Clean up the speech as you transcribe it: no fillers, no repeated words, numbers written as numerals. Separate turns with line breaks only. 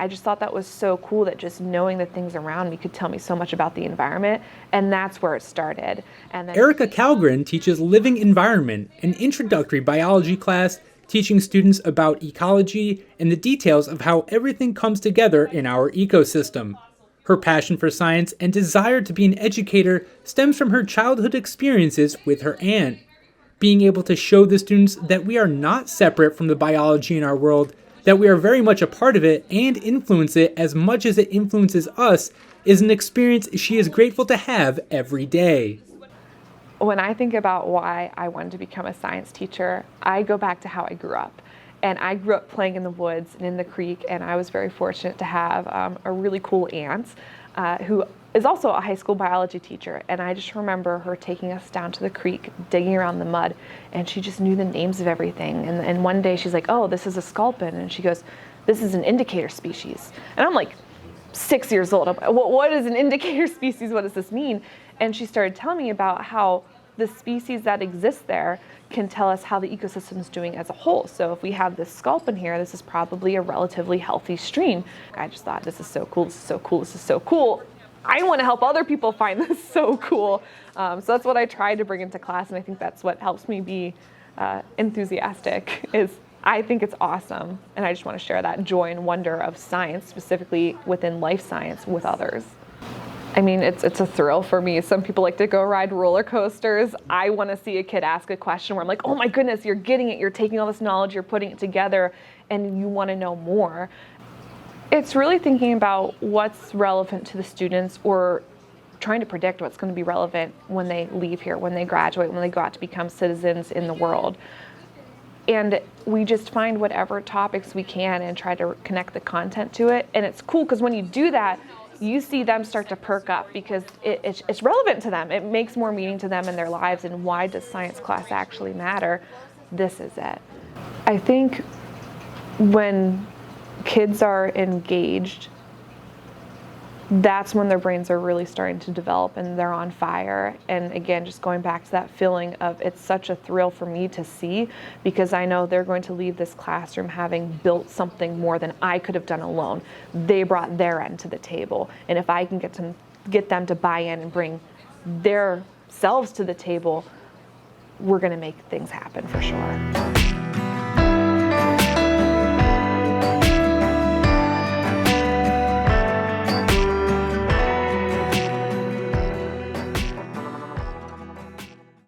I just thought that was so cool that just knowing the things around me could tell me so much about the environment, and that's where it started. And then
Erika Kalgren teaches Living Environment, an introductory biology class teaching students about ecology and the details of how everything comes together in our ecosystem. Her passion for science and desire to be an educator stems from her childhood experiences with her aunt. Being able to show the students that we are not separate from the biology in our world, that we are very much a part of it and influence it as much as it influences us, is an experience she is grateful to have every day.
when I think about why I wanted to become a science teacher, I go back to how I grew up. And I grew up playing in the woods and in the creek, and I was very fortunate to have a really cool aunt who is also a high school biology teacher. And I just remember her taking us down to the creek, digging around the mud, and she just knew the names of everything. And one day she's like, oh, this is a sculpin. And she goes, this is an indicator species. And I'm like 6 years old. I'm like, what is an indicator species? What does this mean? And she started telling me about how the species that exist there can tell us how the ecosystem is doing as a whole. So if we have this sculpin here, this is probably a relatively healthy stream. I just thought, this is so cool, this is so cool, this is so cool. I want to help other people find this so cool. So that's what I tried to bring into class, and I think that's what helps me be enthusiastic, is I think it's awesome, and I just want to share that joy and wonder of science, specifically within life science, with others. I mean, it's a thrill for me. Some people like to go ride roller coasters. I want to see a kid ask a question where I'm like, oh my goodness, you're getting it. You're taking all this knowledge, you're putting it together, and you want to know more. It's really thinking about what's relevant to the students, or trying to predict what's going to be relevant when they leave here, when they graduate, when they go out to become citizens in the world. And we just find whatever topics we can and try to connect the content to it. And it's cool because when you do that, you see them start to perk up because it's relevant to them. It makes more meaning to them in their lives. And why does science class actually matter? This is it. I think when kids are engaged, that's when their brains are really starting to develop and they're on fire. And again, just going back to that feeling of, it's such a thrill for me to see, because I know they're going to leave this classroom having built something more than I could have done alone. They brought their end to the table. And if I can get them to buy in and bring their selves to the table, we're going to make things happen for sure.